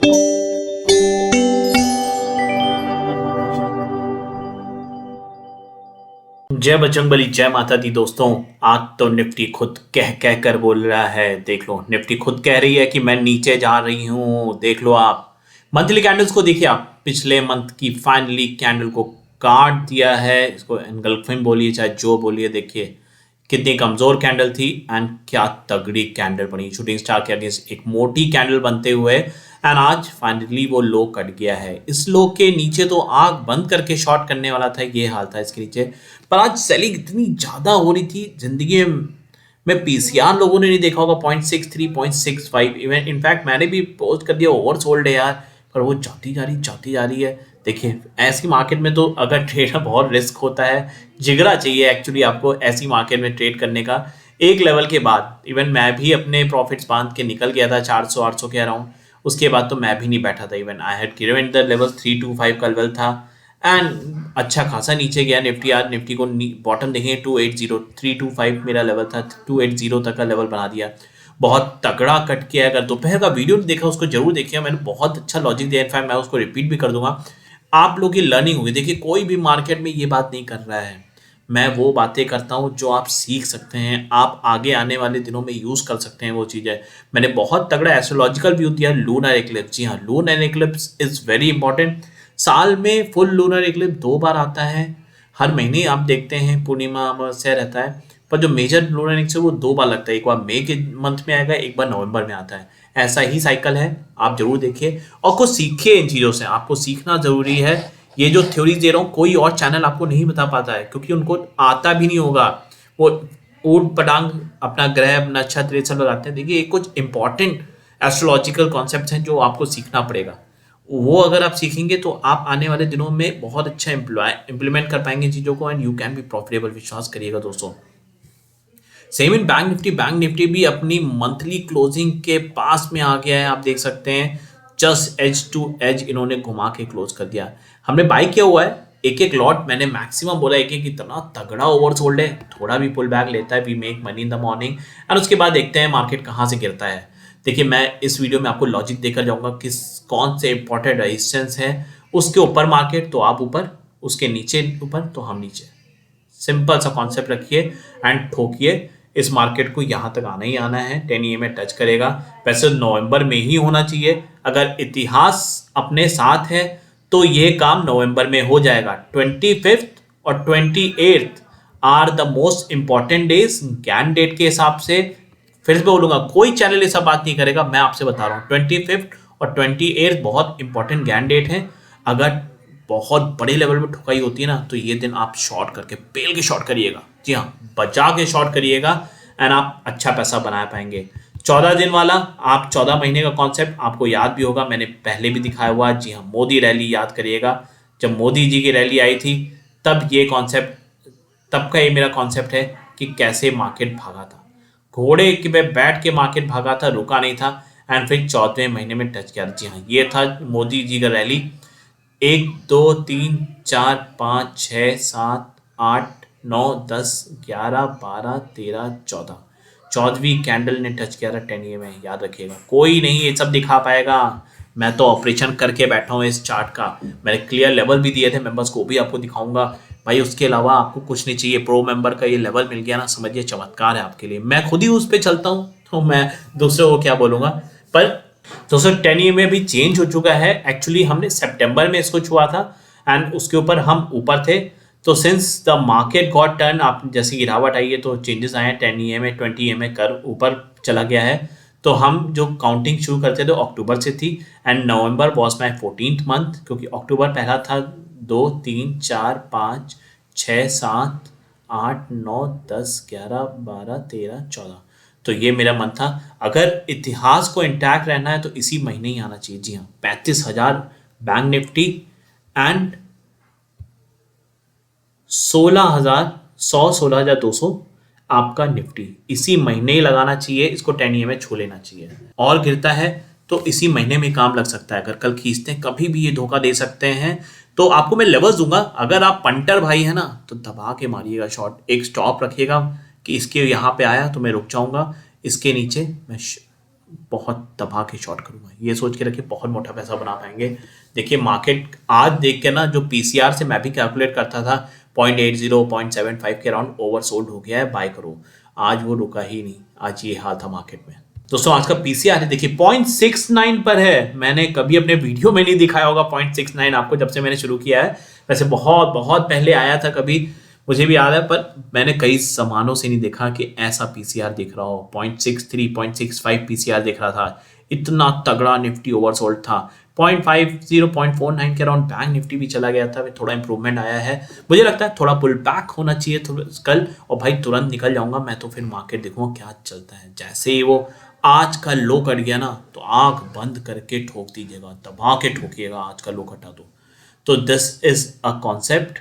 जय बजरंगबली, जय माता दी। दोस्तों, आज तो निफ्टी खुद कह कह कर बोल रहा है। देख लो, निफ्टी खुद कह रही है कि मैं नीचे जा रही हूं। देख लो, आप मंथली कैंडल्स को देखिए। आप पिछले मंथ की फाइनली कैंडल को काट दिया है। इसको एनगल्फिंग बोलिए चाहे जो बोलिए, देखिए कितनी कमजोर कैंडल थी एंड क्या तगड़ी कैंडल बनी शूटिंग स्टार के अगेंस्ट, एक मोटी कैंडल बनते हुए। एंड आज फाइनली वो लो कट गया है। इस लो के नीचे तो आग बंद करके शॉर्ट करने वाला था, ये हाल था इसके नीचे। पर आज सेलिंग इतनी ज्यादा हो रही थी, जिंदगी में पीसीआर लोगों ने नहीं देखा होगा। 0.63 0.65 इवन इनफैक्ट मैंने भी पोस्ट कर दिया ओवर सोल्ड है यार, पर वो जाती जा रही है। देखिए, ऐसी मार्केट में तो अगर ट्रेड बहुत रिस्क होता है, जिगरा चाहिए एक्चुअली आपको ऐसी मार्केट में ट्रेड करने का। एक लेवल के बाद इवन मैं भी अपने प्रॉफिट्स बांध के निकल गया था 400-800 के अराउंड। उसके बाद तो मैं भी नहीं बैठा था। Even I had given the level 325 का लेवल था एंड अच्छा खासा नीचे गया निफ्टी। आज निफ्टी को बॉटम देखेंगे 280, 325 मेरा लेवल था, 280 तक का लेवल बना दिया। बहुत तगड़ा कट किया। अगर दोपहर का वीडियो देखा उसको जरूर देखिए, मैंने बहुत अच्छा लॉजिक दिया। इनफैक्ट मैं उसको रिपीट भी कर दूंगा, आप लोग की लर्निंग होगी। देखिए, कोई भी मार्केट में ये बात नहीं कर रहा है। मैं वो बातें करता हूँ जो आप सीख सकते हैं, आप आगे आने वाले दिनों में यूज कर सकते हैं वो चीजें। मैंने बहुत तगड़ा एस्ट्रोलॉजिकल व्यू दिया लूनर इक्लिप्स। जी हाँ, lunar Eclipse is very important. साल में फुल लूनर इक्लिप्स 2 बार आता है। हर महीने आप देखते हैं पूर्णिमा अमावस्या रहता है, पर जो मेजर लूनर इक्लिप्स है वो 2 बार लगता है। एक बार मई के मंथ में आएगा, एक बार नवंबर में आता है। ऐसा ही साइकिल है, आप जरूर देखिए और कुछ सीखिए इन चीजों से। आपको सीखना जरूरी है। ये जो थ्योरी दे रहा हूँ कोई और चैनल आपको नहीं बता पाता है, क्योंकि उनको आता भी नहीं होगा। वो ऊट पटांग अपना ग्रह नक्षत्र ये सब लगाते हैं। देखिए, ये कुछ इंपॉर्टेंट एस्ट्रोलॉजिकल कॉन्सेप्ट्स हैं जो आपको सीखना पड़ेगा। वो अगर आप सीखेंगे तो आप आने वाले दिनों में बहुत अच्छा इंप्लीमेंट कर पाएंगे चीजों को and you can be profitable. विश्वास करिएगा दोस्तों। Same in bank Nifty. Bank Nifty भी अपनी मंथली क्लोजिंग के पास में आ गया है। आप देख सकते हैं जस्ट एज टू एज इन्होंने घुमा के क्लोज कर दिया। हमने बाई किया हुआ है एक एक लॉट। मैंने मैक्सिमम बोला एक इतना तगड़ा ओवरसोल्ड है, थोड़ा भी पुल बैक लेता है, we make money in the morning and उसके बाद देखते हैं मार्केट कहाँ से गिरता है। देखिए, मैं इस वीडियो में आपको लॉजिक देकर जाऊंगा किस कौन से इंपॉर्टेंट रेजिस्टेंस है। उसके ऊपर मार्केट तो आप ऊपर, उसके नीचे ऊपर तो हम नीचे। सिंपल सा कॉन्सेप्ट रखिए एंड ठोकिए। इस मार्केट को यहाँ तक आना ही आना है, 10 EM में टच करेगा। वैसे नवंबर में ही होना चाहिए। अगर इतिहास अपने साथ है तो ये काम नवंबर में हो जाएगा। 25 और 28 are the most important days Gann date के हिसाब से। फिर से बोलूंगा, कोई चैनल ऐसा बात नहीं करेगा, मैं आपसे बता रहा हूँ 25 और 28 बहुत इंपॉर्टेंट गैन डेट है। अगर बहुत बड़े लेवल में ठुकाई होती है ना, तो ये दिन आप शॉर्ट करके पेल के शॉर्ट करिएगा। जी हाँ, बचा के शॉर्ट करिएगा एंड आप अच्छा पैसा बना पाएंगे। 14 दिन वाला, आप 14 महीने का कॉन्सेप्ट आपको याद भी होगा, मैंने पहले भी दिखाया हुआ। जी हाँ, मोदी रैली याद करिएगा। जब मोदी जी की रैली आई थी तब ये कॉन्सेप्ट, तब का ये मेरा कॉन्सेप्ट है कि कैसे मार्केट भागा था। घोड़े के पे बैठ के मार्केट भागा था, रुका नहीं था एंड फिर 14वें महीने में टच किया। जी हाँ, ये था मोदी जी का रैली। 1 2 3 4 5 6 7 8 9 10 11 12 13 14, 14वीं कैंडल ने टच किया था 10 EM में। याद रखिएगा, कोई नहीं ये सब दिखा पाएगा। मैं तो ऑपरेशन करके बैठा हूँ इस चार्ट का। मैंने क्लियर लेवल भी दिए थे मेंबर्स को, भी आपको दिखाऊंगा भाई। उसके अलावा आपको कुछ नहीं चाहिए। प्रो मेंबर का ये लेवल मिल गया ना, समझिए चमत्कार है आपके लिए। मैं खुद ही उस पर चलता हूँ तो मैं दूसरों को क्या बोलूंगा। पर दोस्तों 10 EM में भी चेंज हो चुका है। एक्चुअली हमने सितंबर में इसको छुआ था एंड उसके ऊपर हम ऊपर थे। तो since the market got turn, आप जैसे गिरावट आई है तो चेंजेस आए हैं। 10 EM में 20 EM में कर ऊपर चला गया है। तो हम जो काउंटिंग शुरू करते थे अक्टूबर से थी and November was my 14th month, क्योंकि अक्टूबर पहला था। 2 3 4 5 6 7 8 9 10 11 12 13 14, तो ये मेरा मन था। अगर इतिहास को इंटैक्ट रहना है तो इसी महीने ही आना चाहिए। जी हाँ, 35,000 बैंक निफ्टी एंड 16,200 आपका निफ्टी इसी महीने ही लगाना चाहिए। इसको 10 EM में छू लेना चाहिए। और गिरता है तो इसी महीने में काम लग सकता है। अगर कल खींचते हैं कभी भी ये धोखा दे सकते हैं। तो आपको मैं लेवल्स दूंगा। अगर आप पंटर भाई है ना तो दबा के मारिएगा शॉट। एक स्टॉप रखिएगा कि इसके यहाँ पे आया तो मैं रुक जाऊंगा, इसके नीचे मैं बहुत दबा के शॉर्ट करूंगा, ये सोच के रखिए बहुत मोटा पैसा बना पाएंगे। देखिए मार्केट आज देख के ना, जो पीसीआर से मैं भी कैलकुलेट करता था 0.80 0.75 के अराउंड ओवरसोल्ड हो गया है, बाय करो। आज वो रुका ही नहीं, आज ये हाल था मार्केट में। दोस्तों आज का पीसीआर है देखिए 0.69 पर है। मैंने कभी अपने वीडियो में नहीं दिखाया होगा 0.69 आपको, जब से मैंने शुरू किया है। वैसे बहुत बहुत पहले आया था कभी, मुझे भी याद है, पर मैंने कई सामानों से नहीं देखा कि ऐसा पीसीआर दिख रहा हो। 0.63 0.65 पीसीआर दिख रहा था, इतना तगड़ा निफ्टी ओवरसोल्ड था। 0.50 0.49 के अराउंड बैंक निफ्टी भी चला गया था, थोड़ा इंप्रूवमेंट आया है। मुझे लगता है थोड़ा पुल बैक होना चाहिए कल, और भाई तुरंत निकल जाऊंगा मैं, तो फिर मार्केट देखूंगा क्या चलता है। जैसे ही वो आज का लो कट गया ना, तो आंख बंद करके ठोक दीजिएगा, दबा के ठोकिएगा। आज का लो कटा तो दिस इज अ कॉन्सेप्ट।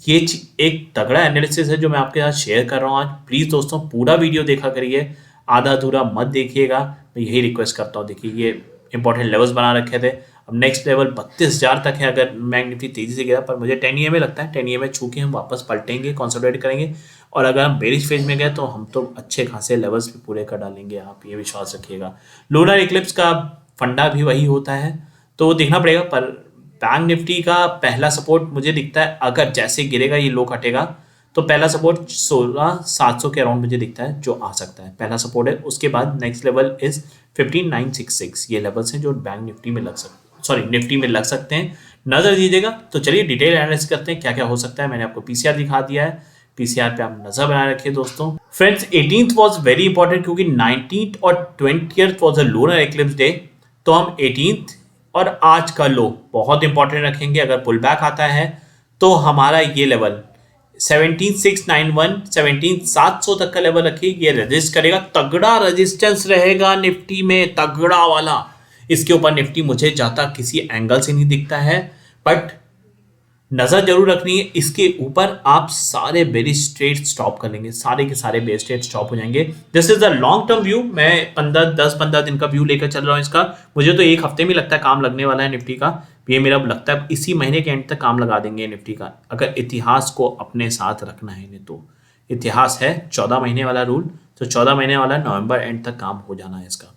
ये एक तगड़ा एनालिसिस है जो मैं आपके साथ शेयर कर रहा हूँ आज। प्लीज दोस्तों पूरा वीडियो देखा करिए, आधा अधूरा मत देखिएगा, मैं यही रिक्वेस्ट करता हूँ। देखिए ये इंपॉर्टेंट लेवल्स बना रखे थे, अब नेक्स्ट लेवल 32,000 तक है अगर बैंक निफ्टी तेजी से गिरा, पर मुझे 10 EMA लगता है 10 EMA छू के हम वापस पलटेंगे, कंसोलिडेट करेंगे, और अगर हम बेरिश फेज में गए तो हम तो अच्छे खासे लेवल्स भी पूरे कर डालेंगे, आप ये विश्वास रखिएगा। लूनर इक्लिप्स का फंडा भी वही होता है, तो देखना पड़ेगा। पर बैंक निफ्टी का पहला सपोर्ट मुझे दिखता है, अगर जैसे गिरेगा ये लो कटेगा, तो पहला सपोर्ट 16,700 के अराउंड मुझे दिखता है जो आ सकता है, पहला सपोर्ट है। उसके बाद नेक्स्ट लेवल इज 15,966, ये लेवल्स हैं जो बैंक निफ्टी में लग सकते, सॉरी निफ्टी में लग सकते हैं, नजर दीजिएगा। तो चलिए डिटेल एनालिसिस करते हैं क्या क्या हो सकता है। मैंने आपको पीसीआर दिखा दिया है, पीसीआर पे आप नजर बनाए रखिए दोस्तों। Friends 18th was very important, क्योंकि 19th और 20th was a lunar eclipse day, तो हम 18th और आज का लो बहुत इंपॉर्टेंट रखेंगे। अगर पुल बैक आता है तो हमारा ये लेवल 17,691 17,700 तक का लेवल रखिए, ये रेजिस्ट करेगा, तगड़ा रेजिस्टेंस रहेगा निफ्टी में, तगड़ा वाला। इसके ऊपर निफ्टी मुझे जाता किसी एंगल से नहीं दिखता है, बट नजर जरूर रखनी है। इसके ऊपर आप सारे बेरिश ट्रेड स्टॉप कर लेंगे, सारे के सारे बेरिश ट्रेड स्टॉप हो जाएंगे। This is a long term view, मैं 10-15 दिन का व्यू लेकर चल रहा हूं इसका। मुझे तो एक हफ्ते में लगता है काम लगने वाला है निफ्टी का, ये मेरा लगता है इसी महीने के एंड तक काम लगा देंगे निफ्टी का, अगर इतिहास को अपने साथ रखना है। नहीं तो इतिहास है 14 महीने वाला रूल, तो 14 महीने वाला नवंबर एंड तक काम हो जाना है इसका।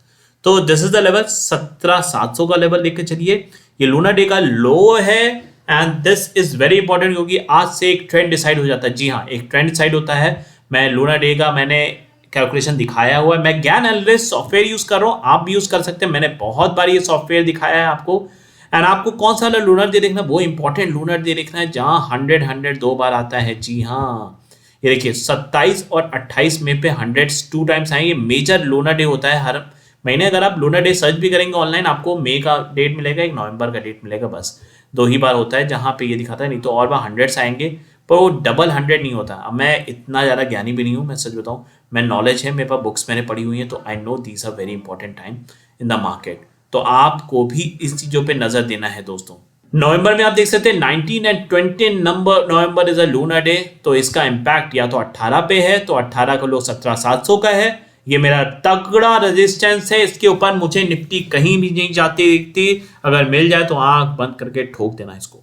तो दिस इज द लेवल 17,700 का लेवल लेकर चलिए। ये लूना डे का लो है, and this is very important, क्योंकि आज से एक ट्रेंड डिसाइड हो जाता है। जी हाँ, एक ट्रेंड डिसाइड होता है। मैं लूना डे का मैंने कैलकुलेशन दिखाया हुआ है, मैं ज्ञान एनालिस्ट सॉफ्टवेयर यूज कर रहा हूँ, आप भी यूज कर सकते हैं। मैंने बहुत बार ये सॉफ्टवेयर दिखाया है आपको। एंड आपको कौन सा लूनर डे देखना, वो इंपॉर्टेंट लूनर डे देखना है जहां 100 दो बार आता है। जी हाँ, ये देखिए 27 और 28 मई पे 100 टू टाइम्स आएंगे। मेजर लूनर डे होता है हर महीने। अगर आप लूनर डे सर्च भी करेंगे ऑनलाइन, आपको मई का डेट मिलेगा, एक नवंबर का डेट मिलेगा, बस 2 ही बार होता है जहां पे ये दिखाता है, नहीं तो और बार 100 आएंगे, पर वो डबल 100 नहीं होता। अब मैं इतना ज़्यादा ज्ञानी भी नहीं हूँ, मैं सच बताऊँ, मैं नॉलेज है मेरे पास, बुक्स मैंने पढ़ी हुई हैं, तो I know these are very important time in the market. तो आपको भी इस चीज़ों पे नज़र देना है दोस्तों। नवंबर में आप देख सकते हैं 19 and 20 November is a lunar day, तो इसका इम्पैक्ट या तो 18 पे है, तो 18 का लो 17,700 का है। ये मेरा तगड़ा रेजिस्टेंस है, इसके ऊपर मुझे निफ्टी कहीं भी नहीं जाती दिखती, अगर मिल जाए तो आंख बंद करके ठोक देना इसको।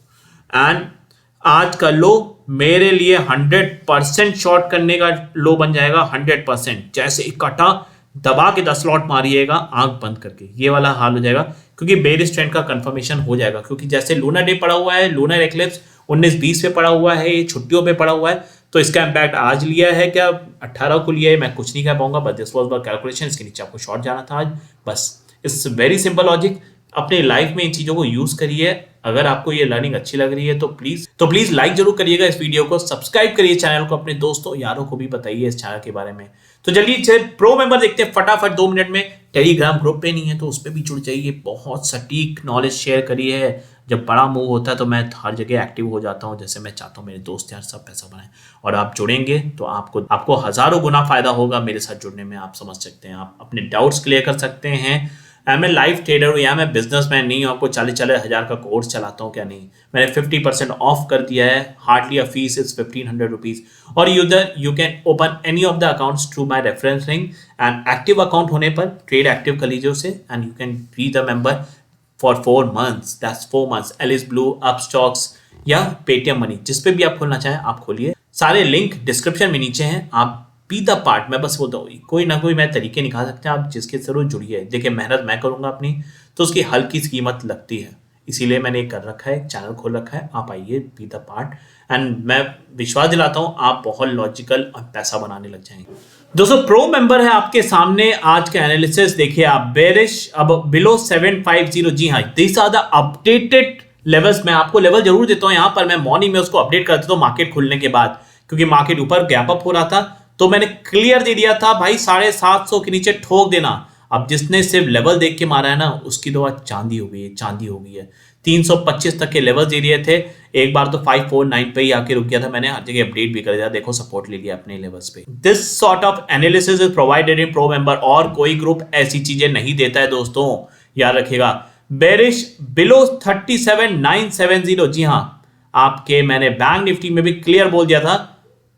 एंड आज का लो मेरे लिए 100% शॉर्ट करने का लो बन जाएगा। 100% जैसे ही कटा दबा के 10 लॉट मारिएगा आंख बंद करके, ये वाला हाल हो जाएगा, क्योंकि बेरिश ट्रेंड का कंफर्मेशन हो जाएगा। क्योंकि जैसे लूनर डे पड़ा हुआ है, लूनर एक्लिप्स 19-20 पे पड़ा हुआ है, ये छुट्टियों पे पड़ा हुआ है, तो इसका इम्पैक्ट आज लिया है क्या 18 को लिया है, मैं कुछ नहीं कह पाऊंगा, बस दिस वाज द कैलकुलेशन। इसके नीचे आपको शॉर्ट जाना था आज, बस इट्स वेरी सिंपल लॉजिक। अपने लाइफ में इन चीजों को यूज करिए। अगर आपको ये लर्निंग अच्छी लग रही है तो प्लीज लाइक जरूर करिएगा इस वीडियो को, सब्सक्राइब करिए चैनल को, अपने दोस्तों यारों को भी बताइए इस चैनल के बारे में। तो चलिए प्रो मेंबर देखते हैं फटाफट 2 मिनट में। टेलीग्राम ग्रुप पे नहीं है तो उस पर भी जुड़ जाइए, बहुत सटीक नॉलेज शेयर करिए। जब बड़ा मूव होता है तो मैं हर जगह एक्टिव हो जाता हूँ, जैसे मैं चाहता हूँ मेरे दोस्त यार सब पैसा बनाएं, और आप जुड़ेंगे तो आपको हजारों गुना फायदा होगा मेरे साथ जुड़ने में। आप समझ सकते हैं, आप अपने डाउट्स क्लियर कर सकते हैं। मैं लाइव ट्रेडर हूँ या मैं बिजनेसमैन नहीं हूँ, आपको 40-40 हज़ार का कोर्स चलाता हूँ क्या नहीं। मैंने 50% ऑफ कर दिया है, hardly a fees is 1,500 rupees, और you can open any of the accounts through my reference link. And active account होने पर ट्रेड एक्टिव कर लीजिए उसे, and you can be the member for 4 months, that's 4 months। Alice Blue, Upstox या Paytm Money, जिस पे भी आप खोलना चाहें आप खोलिए, सारे लिंक डिस्क्रिप्शन में नीचे हैं, आप बी द पार्ट। मैं बस बोलता हूँ कोई ना कोई मैं तरीके निकाल सकते हैं आप जिसके जरूर जुड़िए। देखिए मेहनत मैं करूंगा अपनी तो उसकी हल्की सी कीमत लगती है, इसीलिए मैंने कर रखा है, एक चैनल खोल रखा है। आप आइए बी द पार्ट एंड मैं विश्वास दिलाता हूँ आप बहुत लॉजिकल और पैसा बनाने लग जाएंगे। दोस्तों प्रो मेंबर है आपके सामने आज का एनालिसिस। देखिए आप बेरिश अब बिलो 750। जी हाँ, these are the updated levels. मैं आपको लेवल जरूर देता हूँ यहाँ पर, मैं मॉर्निंग में उसको अपडेट कर देता हूँ मार्केट खुलने के बाद, क्योंकि मार्केट ऊपर गैप अप हो रहा था तो मैंने क्लियर दे दिया था भाई 750 के नीचे ठोक देना। अब जिसने सिर्फ लेवल देख के मारा है ना उसकी तो आज चांदी हो गई है, चांदी हो गई है। 325 तक के लेवल दे दिए थे, एक बार तो 549 पे ही आके रुक गया था। मैंने हर जगह अपडेट भी कर दिया, देखो सपोर्ट ले लिया अपने लेवल्स पे। This sort of analysis is provided in pro member, और कोई ग्रुप ऐसी चीजें नहीं देता है दोस्तों, याद रखिएगा। Bearish below 37970। जी हाँ, आपके मैंने बैंक निफ्टी में भी क्लियर बोल दिया था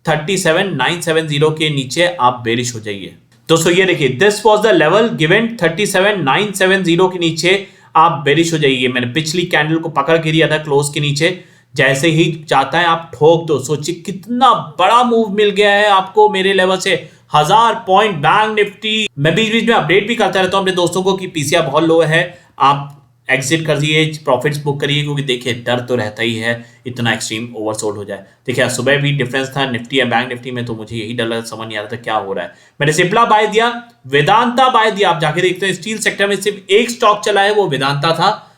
37970 के नीचे आप बेरिश हो जाइए। दोस्तों ये देखिए this was the level given 37970 के नीचे आप बेरिश हो जाइए। मैंने पिछली कैंडल को पकड़ के दिया था क्लोज के नीचे, जैसे ही जाता है आप ठोक दो। सोचिए कितना बड़ा मूव मिल गया है आपको मेरे लेवल से, 1000 पॉइंट बैंक निफ्टी। मैं बीच बीच में अपडेट भी करता रहता हूं अपने दोस्तों को कि पीसीआर बहुत लो है, आप एग्जिट कर दिए, प्रॉफिट्स बुक करिए, क्योंकि देखिए डर तो रहता ही है इतना एक्सट्रीम ओवरसोल्ड हो जाए। देखिए सुबह भी डिफरेंस था निफ्टी या बैंक निफ्टी में, तो मुझे यही डर लगा, समझ नहीं आ रहा था क्या हो रहा है। मैंने सिप्ला बाय दिया, वेदांता बाय दिया। आप जाके देखते हैं स्टील सेक्टर में सिर्फ एक स्टॉक चला है, वो वेदांता था।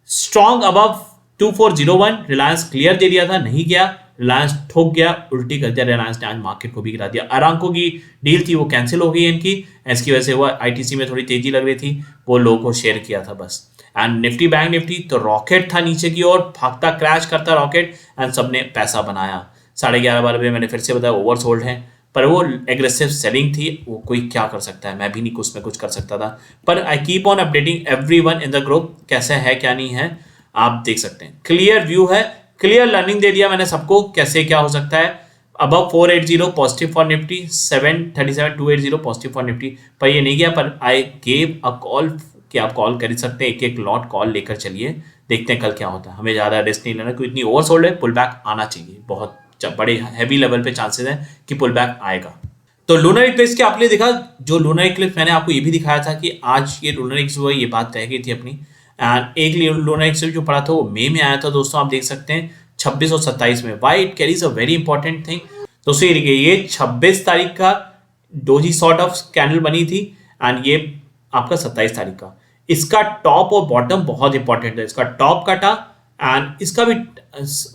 Strong above 2401। रिलायंस क्लियर दे दिया था, नहीं गया, रिलायंस ठोक गया, उल्टी कर दिया रिलायंस ने, आज मार्केट को भी गिरा दिया। अरामको की डील थी वो कैंसिल हो गई इनकी, इसकी वजह से हुआ आईटीसी में थोड़ी तेजी लग रही थी, वो लोगों को शेयर किया था बस। एंड निफ्टी बैंक निफ्टी तो रॉकेट था नीचे की ओर, भागता क्रैश करता रॉकेट, एंड सबने पैसा बनाया। 11:30 बजे मैंने फिर से बताया ओवरसोल्ड है, पर वो एग्रेसिव सेलिंग थी, वो कोई क्या कर सकता है, मैं भी नहीं उसमें कुछ कर सकता था। पर I keep on updating everyone in the group, कैसे है क्या नहीं है आप देख सकते हैं। क्लियर व्यू है, क्लियर लर्निंग दे दिया मैंने सबको कैसे क्या हो सकता है। Above 480 positive for Nifty, 737,280 positive for Nifty, पर ये नहीं गया। पर आई गेव अ कॉल कि आप कॉल कर सकते हैं, एक एक लॉट कॉल लेकर चलिए, देखते हैं कल क्या होता है। हमें ज़्यादा रिस्क नहीं लेना, क्योंकि इतनी ओवरसोल्ड है, पुल बैक आना चाहिए, बहुत बड़े हैवी लेवल पे चांसेस हैं कि पुल बैक आएगा। तो लूनर इक्लिप्स के आपने देखा, जो लूनर इक्लिप्स मैंने आपको ये भी दिखाया था कि आज ये लूनर इक्लिप्स हुआ, ये बात तय की थी अपनी। एंड एक लूनर इक्लिप्स जो पड़ा था वो मई में आया था दोस्तों, आप देख सकते हैं 26 और 27 में। Why it carries a very important thing दोस्तों। ये 26 तारीख का डोजी सॉर्ट ऑफ कैंडल बनी थी, एंड ये आपका 27 तारीख का। इसका टॉप और बॉटम बहुत इंपॉर्टेंट है, इसका टॉप कटा एंड इसका भी,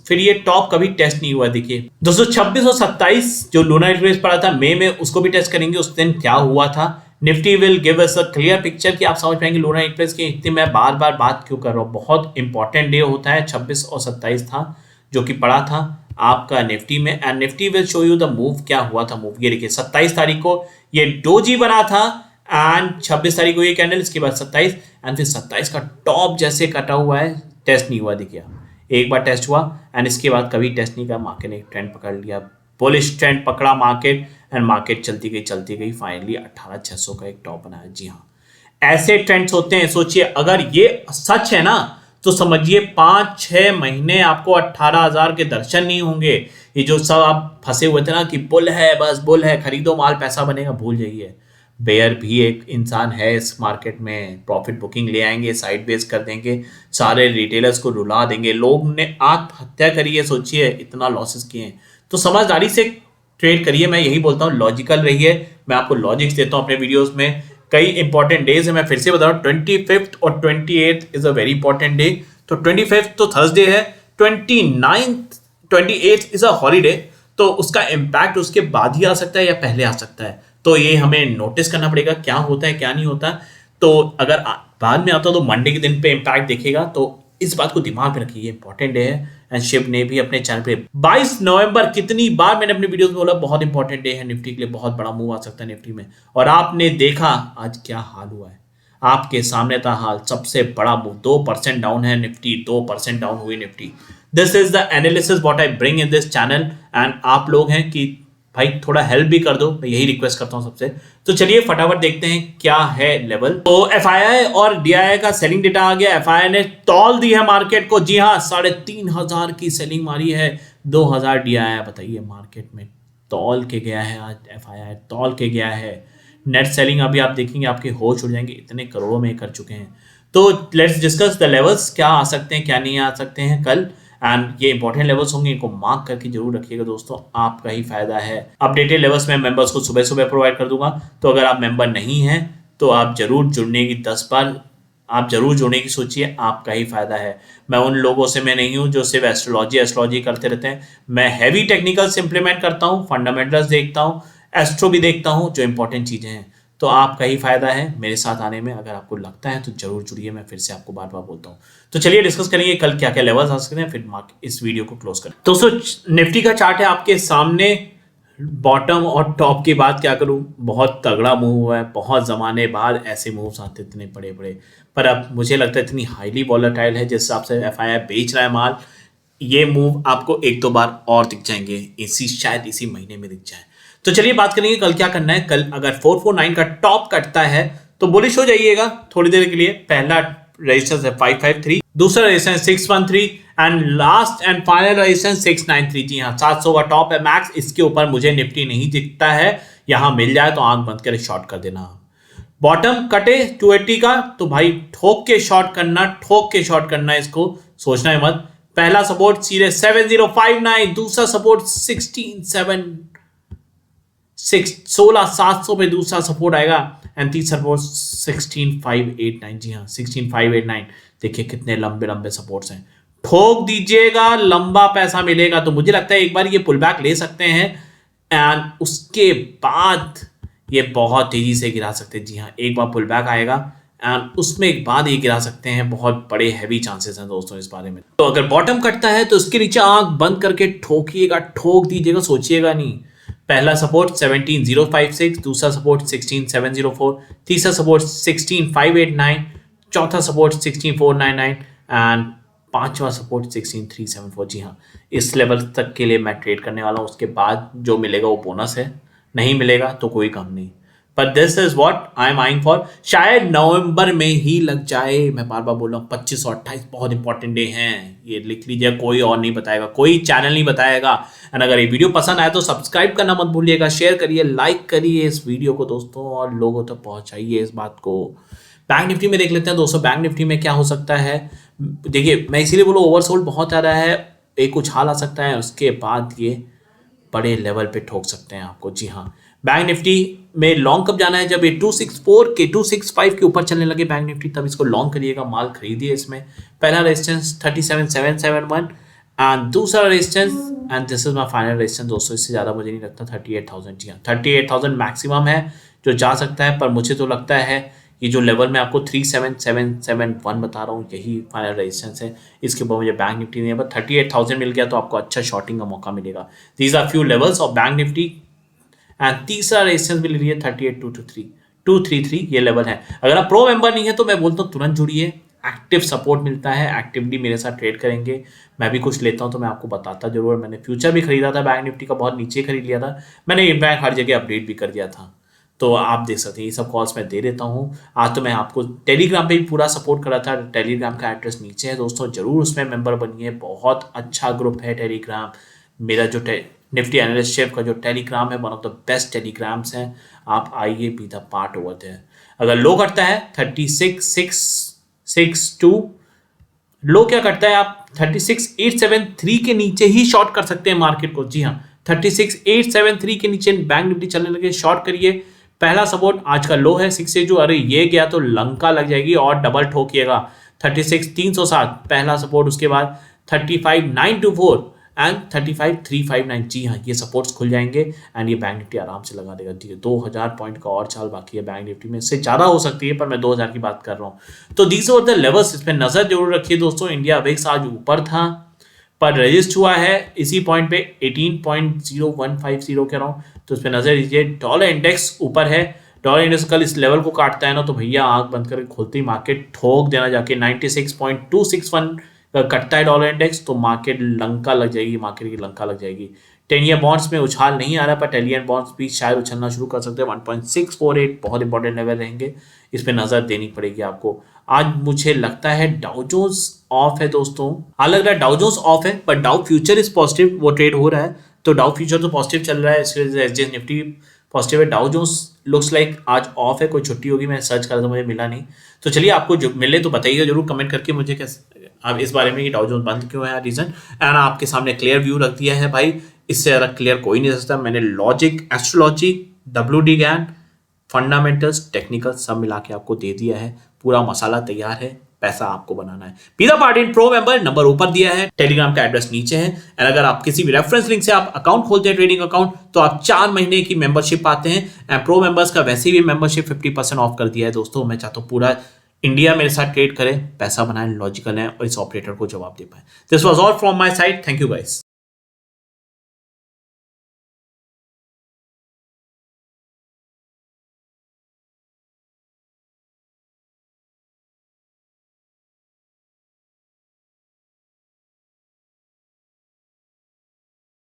फिर ये टॉप कभी टेस्ट नहीं हुआ। देखिए दोस्तों 26 और 27 जो लूनर इक्लिप्स पड़ा था मई में, उसको भी टेस्ट करेंगे उस दिन क्या हुआ था। Nifty will give us a clear picture कि आप समझ पाएंगे लूनर इक्लिप्स की। इतनी मैं बार बार बात क्यों कर रहा हूँ, बहुत इंपॉर्टेंट डे होता है। 26 और 27 था जो कि पड़ा था आपका निफ्टी में, and Nifty will show you the move क्या हुआ था। मूव ये देखिए 27 तारीख को ये डोजी बना था, एंड 26 तारीख को ये कैंडल, इसके बाद 27, एंड फिर 27 का टॉप जैसे कटा हुआ है, टेस्ट नहीं हुआ। देखिए एक बार टेस्ट हुआ एंड इसके बाद कभी टेस्ट नहीं किया। मार्केट ने ट्रेंड पकड़ लिया, बुलिश ट्रेंड पकड़ा मार्केट, एंड मार्केट चलती गई फाइनली 18,600 का एक टॉप बनाया। जी हाँ, ऐसे ट्रेंड्स होते हैं। सोचिए अगर ये सच है ना, तो समझिए 5-6 महीने आपको 18,000 के दर्शन नहीं होंगे। ये जो सब आप फंसे हुए थे ना कि बुल है, बस बुल है, खरीदो माल पैसा बनेगा, भूल जाइए। बेयर भी एक इंसान है इस मार्केट में, प्रॉफिट बुकिंग ले आएंगे, साइड बेस कर देंगे, सारे रिटेलर्स को रुला देंगे। लोग ने आत्महत्या करी है, सोचिए इतना लॉसेस किए हैं। तो समझदारी से ट्रेड करिए, मैं यही बोलता हूँ, लॉजिकल रहिए। मैं आपको लॉजिक्स देता हूँ अपने वीडियोस में। कई इंपॉर्टेंट डेज है, मैं फिर से बता रहा हूँ, 25 और 28 is a very important day. तो 25 तो थर्सडे है, 28 इज अ हॉलीडे, तो उसका इम्पैक्ट उसके बाद ही आ सकता है या पहले आ सकता है, तो ये हमें नोटिस करना पड़ेगा क्या होता है क्या नहीं होता। तो अगर बाद में आता तो मंडे के दिन पे इम्पैक्ट दिखेगा, तो इस बात को दिमाग में रखिए, इंपॉर्टेंट डे है। एंड शिव ने भी अपने चैनल पे 22 नवंबर, कितनी बार मैंने अपने वीडियोस में बोला, बहुत इंपॉर्टेंट डे है निफ्टी के लिए, बहुत बड़ा मूव आ सकता है निफ्टी में। और आपने देखा आज क्या हाल हुआ है, आपके सामने था हाल, सबसे बड़ा मूव, 2% डाउन है निफ्टी, 2% डाउन हुई Nifty. This is the analysis what I bring in this channel, and आप लोग हैं कि भाई थोड़ा हेल्प भी कर दो, मैं यही रिक्वेस्ट करता हूं सबसे। तो चलिए फटाफट देखते हैं क्या है लेवल। तो एफआईआई और डीआईआई का सेलिंग डेटा आ गया। एफआईआई ने तौल दी है मार्केट को, जी हाँ, 3,500 की सेलिंग मारी है, 2,000 डीआईआई। बताइए मार्केट में तौल के गया है, आज FII तौल के गया है। नेट सेलिंग अभी आप देखेंगे आपके होश उड़ जाएंगे, इतने करोड़ों में कर चुके हैं। तो लेट्स डिस्कस द लेवल्स, क्या आ सकते हैं क्या नहीं आ सकते हैं कल, एंड ये इंपॉर्टेंट लेवल्स होंगे, इनको मार्क करके जरूर रखिएगा दोस्तों, आपका ही फायदा है। अपडेटेड लेवल्स में मेंबर्स को सुबह सुबह प्रोवाइड कर दूंगा, तो अगर आप मेंबर नहीं हैं तो आप जरूर जुड़ने की 10 बार आप जरूर जुड़ने की सोचिए, आपका ही फायदा है। मैं उन लोगों से मैं नहीं हूं जो सिर्फ एस्ट्रोलॉजी करते रहते हैं, मैं हैवी टेक्निकल्स इंप्लीमेंट करता हूं, फंडामेंटल्स देखता हूं, एस्ट्रो भी देखता हूं, जो इंपॉर्टेंट चीजें हैं। तो आपका ही फायदा है मेरे साथ आने में, अगर आपको लगता है तो जरूर जुड़िए, मैं फिर से आपको बार बार बोलता हूँ। तो चलिए डिस्कस करेंगे कल क्या क्या लेवल्स आ सकते हैं, फिर इस वीडियो को क्लोज करें। दोस्तों निफ्टी का चार्ट है आपके सामने, बॉटम और टॉप की बात क्या करूं, बहुत तगड़ा मूव हुआ है, बहुत ज़माने बाद ऐसे मूव्स आते इतने बड़े बड़े, पर अब मुझे लगता है इतनी हाईली वॉलेटाइल है, जिस हिसाब से FII बेच रहा है माल, ये मूव आपको एक दो बार और दिख जाएंगे, शायद इसी महीने में दिख जाए। तो चलिए बात करेंगे कल क्या करना है। कल अगर 449 का टॉप कटता है तो बुलिश हो जाइएगा थोड़ी देर के लिए। पहला रेजिस्टेंस है 553, दूसरा resistance 613 and last and final resistance 693। जी हाँ, 700 का टॉप है मैक्स, इसके ऊपर मुझे निफ्टी नहीं दिखता है, यहां मिल जाए तो आंख बंद करके शॉर्ट कर देना। बॉटम कटे 280 का तो भाई ठोक के शॉर्ट करना, इसको सोचना है मत। पहला सपोर्ट सीधे 7059, दूसरा सपोर्ट 16,700 पे दूसरा सपोर्ट आएगा, एंड तीसरा सपोर्ट 16,589। जी हाँ, 16,589। देखिए कितने लंबे लंबे सपोर्ट्स हैं, ठोक दीजिएगा, लंबा पैसा मिलेगा। तो मुझे लगता है एक बार ये पुल बैक ले सकते हैं, एंड उसके बाद ये बहुत तेजी से गिरा सकते हैं। जी हाँ, एक बार पुल बैक आएगा एंड उसमें एक बाद ये गिरा सकते हैं, बहुत बड़े हैवी चांसेस हैं दोस्तों इस बारे में। तो अगर बॉटम कटता है तो उसके नीचे आंख बंद करके ठोकिएगा, ठोक दीजिएगा, सोचिएगा नहीं। पहला सपोर्ट 17,056, दूसरा सपोर्ट 16,704, तीसरा सपोर्ट 16,589, चौथा सपोर्ट 16,499 एंड पांचवा सपोर्ट 16,374। जी हाँ, इस लेवल तक के लिए मैं ट्रेड करने वाला हूँ, उसके बाद जो मिलेगा वो बोनस है, नहीं मिलेगा तो कोई काम नहीं। पर this is what I am eyeing for. शायद नवंबर में ही लग जाए, मैं बार बार बोल रहा हूँ, 25 और 28 बहुत इंपॉर्टेंट डे हैं, ये लिख लीजिए, कोई और नहीं बताएगा, कोई चैनल नहीं बताएगा। एंड अगर ये वीडियो पसंद आए तो सब्सक्राइब करना मत भूलिएगा, शेयर करिए, लाइक करिए इस वीडियो को दोस्तों, और लोगों तक पहुंचाइए इस बात को। बैंक निफ्टी में देख लेते हैं दोस्तों, बैंक निफ्टी में क्या हो सकता है। देखिए मैं इसीलिए बोलूँ, ओवरसोल्ड बहुत आ रहा है, एक उछाल आ सकता है, उसके बाद ये बड़े लेवल पे ठोक सकते हैं आपको। जी हाँ, बैंक निफ्टी में लॉन्ग कब जाना है, जब ये 264 के 265 के ऊपर चलने लगे बैंक निफ्टी, तब इसको लॉन्ग करिएगा, माल खरीदिए इसमें। पहला रेजिस्टेंस 37,771 एंड दूसरा resistance, and this is my final resistance दोस्तों, इससे ज़्यादा मुझे नहीं लगता, 38,000। जी हाँ, 38,000 मैक्सिमम है जो जा सकता है, पर मुझे तो लगता है ये जो लेवल मैं आपको 37,771 बता रहा हूँ, यही फाइनल रेजिस्टेंस है, इसके ऊपर मुझे बैंक निफ्टी नहीं है। बट 38,000 मिल गया तो आपको अच्छा शॉर्टिंग का मौका मिलेगा। These are few levels of bank Nifty, and तीसरा रेजिस्टेंस भी ले लिए 38,233 ये लेवल है। अगर आप प्रो मेंबर नहीं है तो मैं बोलता हूँ तुरंत जुड़िए, एक्टिव सपोर्ट मिलता है, एक्टिवली मेरे साथ ट्रेड करेंगे, मैं भी कुछ लेता हूँ तो मैं आपको बताता जरूर। मैंने फ्यूचर भी खरीदा था बैंक निफ्टी का, बहुत नीचे खरीद लिया था मैंने, इनफैक्ट हर जगह अपडेट भी कर दिया था, तो आप देख सकते हैं ये सब कॉल्स मैं दे देता हूँ। आज तो मैं आपको टेलीग्राम पे भी पूरा सपोर्ट करा था, टेलीग्राम का एड्रेस नीचे है दोस्तों, जरूर उसमें मेंबर बनिए, बहुत अच्छा ग्रुप है टेलीग्राम। मेरा जो निफ्टी एनालिस्ट शेफ का जो टेलीग्राम है, one of the best Telegrams हैं, आप आइए, be the part over there. अगर लो करता है 36,662, लो क्या करता है, आप 36,873 के नीचे ही शॉर्ट कर सकते हैं मार्केट को। जी हाँ, 36,873 के नीचे बैंक निफ्टी चलने लगे, शॉर्ट करिए। पहला सपोर्ट आज का लो है 6 जो, अरे ये गया तो लंका लग जाएगी और डबल ठोकिएगा। 36,307 पहला सपोर्ट, उसके बाद 35,924 एंड 35,359। जी हाँ, ये सपोर्ट्स खुल जाएंगे एंड ये बैंक निफ्टी आराम से लगा देगा। ठीक है, 2,000 पॉइंट का और चाल बाकी है बैंक निफ्टी में, इससे ज़्यादा हो सकती है, पर मैं 2,000 की बात कर रहा हूँ। तो दीज आर द लेवल्स, इस पर नज़र जरूर रखिए दोस्तों। इंडिया अवेक्स आज ऊपर था, पर रजिस्ट हुआ है इसी पॉइंट पे 18.0150 कह रहा हूँ, तो उस पर नजर दीजिए। डॉलर इंडेक्स ऊपर है, डॉलर इंडेक्स कल इस लेवल को काटता है ना तो भैया आंख बंद करके खोलते ही मार्केट ठोक देना जाके। 96.261 का कटता है डॉलर इंडेक्स तो मार्केट लंका लग जाएगी, मार्केट की लंका लग जाएगी। 10 ईयर बॉन्ड्स में उछाल नहीं आ रहा, पर 10 ईयर बॉन्ड्स भी शायद उछलना शुरू कर सकते हैं। 1.648 बहुत इंपॉर्टेंट लेवल रहेंगे, इस पर नजर देनी पड़ेगी आपको। आज मुझे लगता है डाउ जोन्स ऑफ है दोस्तों, लग रहा है डाउ जोन्स ऑफ है, पर डाउ फ्यूचर इज पॉजिटिव, वो ट्रेड हो रहा है। तो डाउ फ्यूचर तो पॉजिटिव चल रहा है, इसकी वजह से एसजीएस निफ्टी पॉजिटिव है। डाउ जोन्स लुक्स लाइक आज ऑफ है, कोई छुट्टी होगी, मैं सर्च कर रहा था मुझे मिला नहीं। तो चलिए आपको जो मिले तो बताइए जरूर कमेंट करके मुझे कैसे आप इस बारे में कि डाउ जोन्स बंद क्यों है, रीजन। एंड आपके सामने क्लियर व्यू रख दिया है भाई, इससे ज़्यादा क्लियर कोई नहीं सकता। मैंने लॉजिक, एस्ट्रोलॉजी, WD ज्ञान, फंडामेंटल्स, टेक्निकल सब मिला के आपको दे दिया है, पूरा मसाला तैयार है, पैसा आपको बनाना है। B the part in pro member, number ऊपर दिया है, टेलीग्राम का एड्रेस नीचे है। एंड अगर आप किसी भी रेफरेंस लिंक से आप अकाउंट खोलते हैं ट्रेडिंग अकाउंट, तो आप 4 महीने की मेंबरशिप पाते हैं। एंड प्रो मेंबर्स का वैसे भी मेंबरशिप 50% ऑफ कर दिया है दोस्तों। मैं चाहता हूँ पूरा इंडिया मेरे साथ ट्रेड करे, पैसा बनाए, लॉजिकल है और इस ऑपरेटर को जवाब दे पाए। This was all from my side, thank you guys.